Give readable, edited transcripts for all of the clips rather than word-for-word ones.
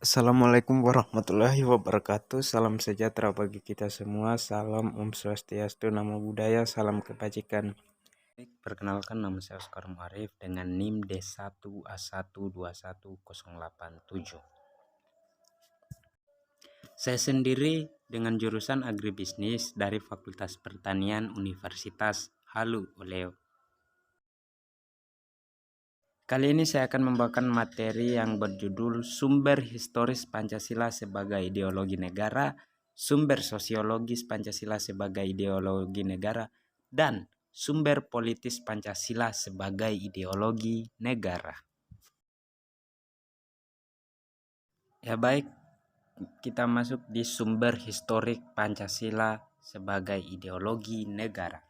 Assalamualaikum warahmatullahi wabarakatuh. Salam sejahtera bagi kita semua. Salam Om Swastiastu, Namo Buddhaya, salam kebajikan. Perkenalkan, nama saya Oscar Muarif dengan NIM D1A121087. Saya sendiri dengan jurusan agribisnis dari Fakultas Pertanian Universitas Halu Oleo. Kali ini saya akan membawakan materi yang berjudul Sumber Historis Pancasila sebagai Ideologi Negara, Sumber Sosiologis Pancasila sebagai Ideologi Negara, dan Sumber Politis Pancasila sebagai Ideologi Negara. Ya baik, kita masuk di sumber historik Pancasila sebagai ideologi negara.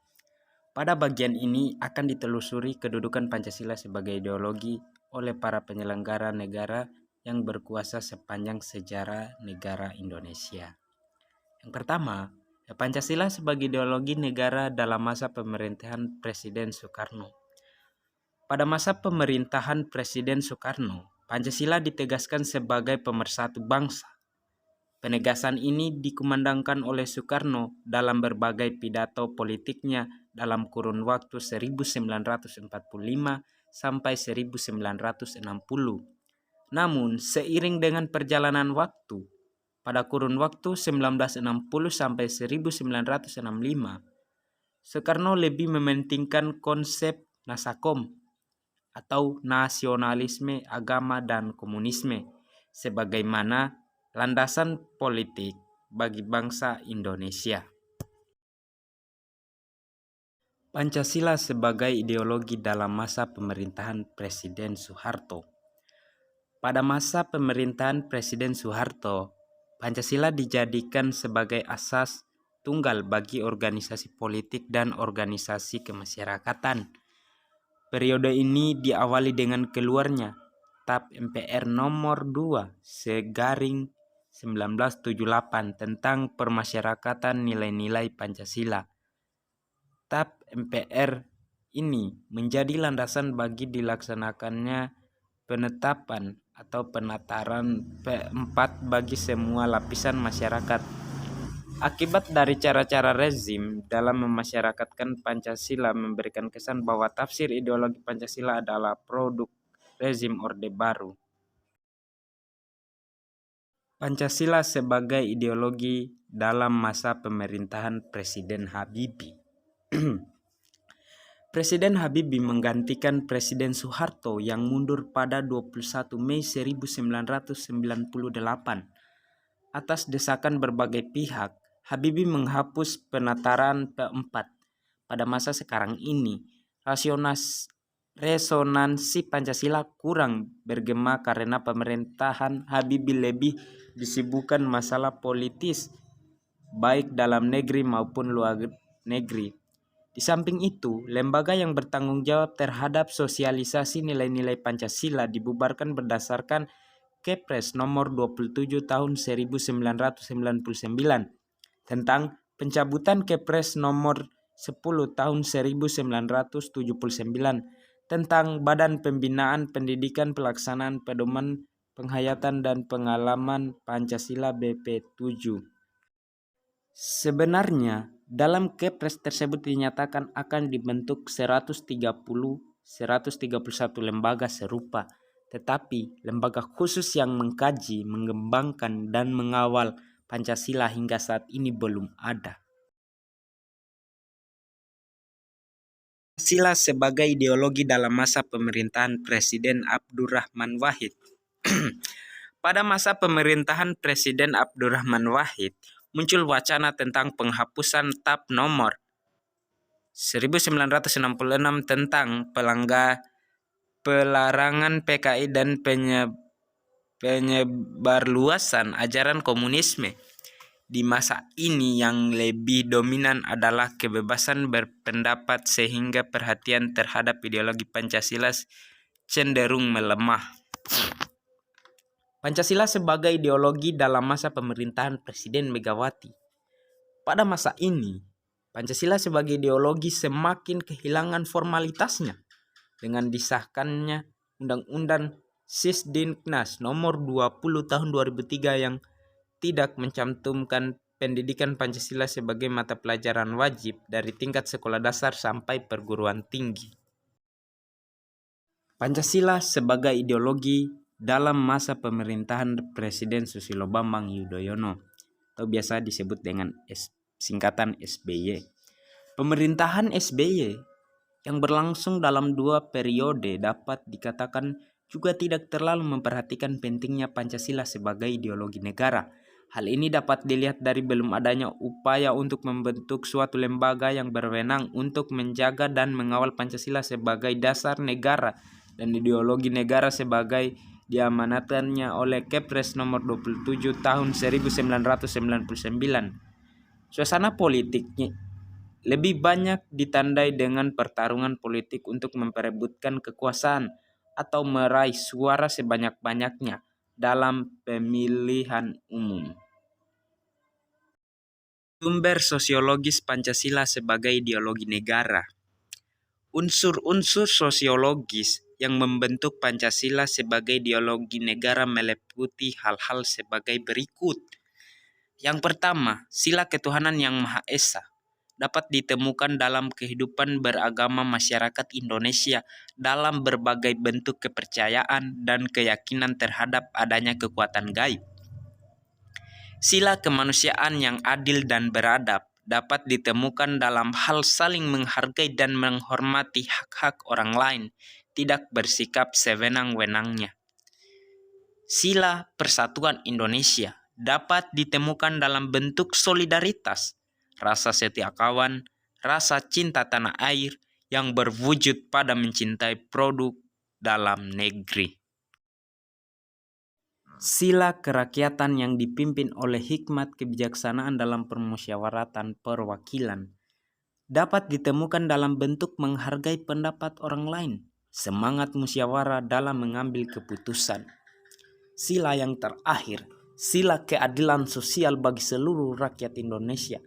Pada bagian ini akan ditelusuri kedudukan Pancasila sebagai ideologi oleh para penyelenggara negara yang berkuasa sepanjang sejarah negara Indonesia. Yang pertama, Pancasila sebagai ideologi negara dalam masa pemerintahan Presiden Soekarno. Pada masa pemerintahan Presiden Soekarno, Pancasila ditegaskan sebagai pemersatu bangsa. Penegasan ini dikumandangkan oleh Soekarno dalam berbagai pidato politiknya dalam kurun waktu 1945 sampai 1960. Namun, seiring dengan perjalanan waktu, pada kurun waktu 1960 sampai 1965, Soekarno lebih mementingkan konsep Nasakom atau nasionalisme agama dan komunisme sebagaimana landasan politik bagi bangsa Indonesia. Pancasila sebagai ideologi dalam masa pemerintahan Presiden Soeharto. Pada masa pemerintahan Presiden Soeharto, Pancasila dijadikan sebagai asas tunggal bagi organisasi politik dan organisasi kemasyarakatan. Periode ini diawali dengan keluarnya TAP MPR nomor 2/1978 tentang permasyarakatan nilai-nilai Pancasila. TAP MPR ini menjadi landasan bagi dilaksanakannya penetapan atau penataran P4 bagi semua lapisan masyarakat. Akibat dari cara-cara rezim dalam memasyarakatkan Pancasila memberikan kesan bahwa tafsir ideologi Pancasila adalah produk rezim Orde Baru. Pancasila sebagai ideologi dalam masa pemerintahan Presiden Habibie. Presiden Habibie menggantikan Presiden Soeharto yang mundur pada 21 Mei 1998. Atas desakan berbagai pihak, Habibie menghapus penataran P4. Pada masa sekarang ini, resonansi Pancasila kurang bergema karena pemerintahan Habibie lebih disibukkan masalah politis, baik dalam negeri maupun luar negeri. Di samping itu, lembaga yang bertanggung jawab terhadap sosialisasi nilai-nilai Pancasila dibubarkan berdasarkan Kepres nomor 27 tahun 1999 tentang pencabutan Kepres nomor 10 tahun 1979 tentang Badan Pembinaan Pendidikan Pelaksanaan Pedoman Penghayatan dan Pengalaman Pancasila BP7. Sebenarnya, dalam Kepres tersebut dinyatakan akan dibentuk 131 lembaga serupa, tetapi lembaga khusus yang mengkaji, mengembangkan, dan mengawal Pancasila hingga saat ini belum ada. Pancasila sebagai ideologi dalam masa pemerintahan Presiden Abdurrahman Wahid. Pada masa pemerintahan Presiden Abdurrahman Wahid, muncul wacana tentang penghapusan TAP nomor 1966 tentang pelarangan PKI dan penyebarluasan ajaran komunisme. Di masa ini yang lebih dominan adalah kebebasan berpendapat sehingga perhatian terhadap ideologi Pancasila cenderung melemah. Pancasila sebagai ideologi dalam masa pemerintahan Presiden Megawati. Pada masa ini, Pancasila sebagai ideologi semakin kehilangan formalitasnya dengan disahkannya Undang-Undang Sisdiknas nomor 20 tahun 2003 yang tidak mencantumkan pendidikan Pancasila sebagai mata pelajaran wajib dari tingkat sekolah dasar sampai perguruan tinggi. Pancasila sebagai ideologi dalam masa pemerintahan Presiden Susilo Bambang Yudhoyono atau biasa disebut dengan singkatan SBY. Pemerintahan SBY yang berlangsung dalam 2 periode dapat dikatakan juga tidak terlalu memperhatikan pentingnya Pancasila sebagai ideologi negara. Hal ini dapat dilihat dari belum adanya upaya untuk membentuk suatu lembaga yang berwenang untuk menjaga dan mengawal Pancasila sebagai dasar negara dan ideologi negara sebagai diamanatannya oleh Kepres nomor 27 tahun 1999. Suasana politiknya lebih banyak ditandai dengan pertarungan politik untuk memperebutkan kekuasaan atau meraih suara sebanyak-banyaknya dalam pemilihan umum. Sumber sosiologis Pancasila sebagai ideologi negara. Unsur-unsur sosiologis yang membentuk Pancasila sebagai ideologi negara meliputi hal-hal sebagai berikut. Yang pertama, sila ketuhanan yang Maha Esa dapat ditemukan dalam kehidupan beragama masyarakat Indonesia dalam berbagai bentuk kepercayaan dan keyakinan terhadap adanya kekuatan gaib. Sila kemanusiaan yang adil dan beradab dapat ditemukan dalam hal saling menghargai dan menghormati hak-hak orang lain, tidak bersikap sewenang-wenangnya. Sila persatuan Indonesia dapat ditemukan dalam bentuk solidaritas, rasa setia kawan, rasa cinta tanah air yang berwujud pada mencintai produk dalam negeri. Sila kerakyatan yang dipimpin oleh hikmat kebijaksanaan dalam permusyawaratan perwakilan dapat ditemukan dalam bentuk menghargai pendapat orang lain, semangat musyawarah dalam mengambil keputusan. Sila yang terakhir, sila keadilan sosial bagi seluruh rakyat Indonesia,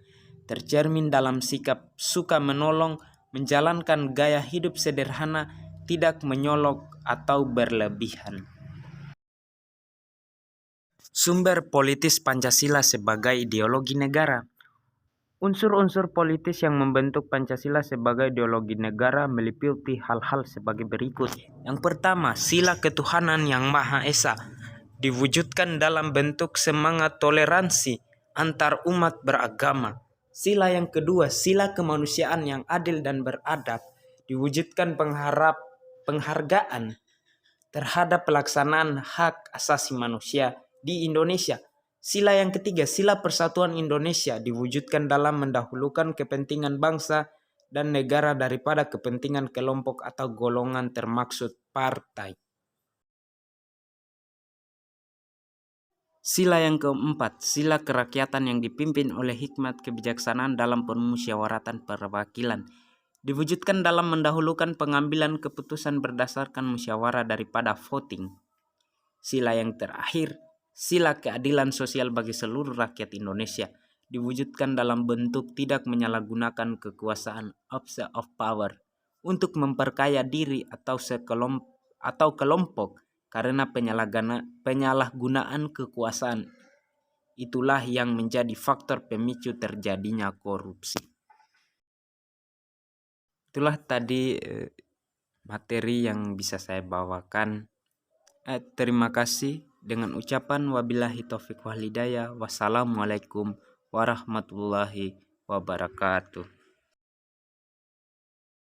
tercermin dalam sikap suka menolong, menjalankan gaya hidup sederhana, tidak menyolok atau berlebihan. Sumber politis Pancasila sebagai ideologi negara. Unsur-unsur politis yang membentuk Pancasila sebagai ideologi negara meliputi hal-hal sebagai berikut. Yang pertama, sila ketuhanan yang Maha Esa diwujudkan dalam bentuk semangat toleransi antar umat beragama. Sila yang kedua, sila kemanusiaan yang adil dan beradab diwujudkan penghargaan terhadap pelaksanaan hak asasi manusia di Indonesia. Sila yang ketiga, sila persatuan Indonesia diwujudkan dalam mendahulukan kepentingan bangsa dan negara daripada kepentingan kelompok atau golongan termaksud partai. Sila yang keempat, sila kerakyatan yang dipimpin oleh hikmat kebijaksanaan dalam permusyawaratan perwakilan diwujudkan dalam mendahulukan pengambilan keputusan berdasarkan musyawarah daripada voting. Sila yang terakhir, sila keadilan sosial bagi seluruh rakyat Indonesia diwujudkan dalam bentuk tidak menyalahgunakan kekuasaan abuse of power untuk memperkaya diri atau kelompok karena penyalahgunaan kekuasaan. Itulah yang menjadi faktor pemicu terjadinya korupsi. Itulah tadi materi yang bisa saya bawakan. Terima kasih. Dengan ucapan wabillahi taufiq wal hidayah. Wassalamualaikum warahmatullahi wabarakatuh.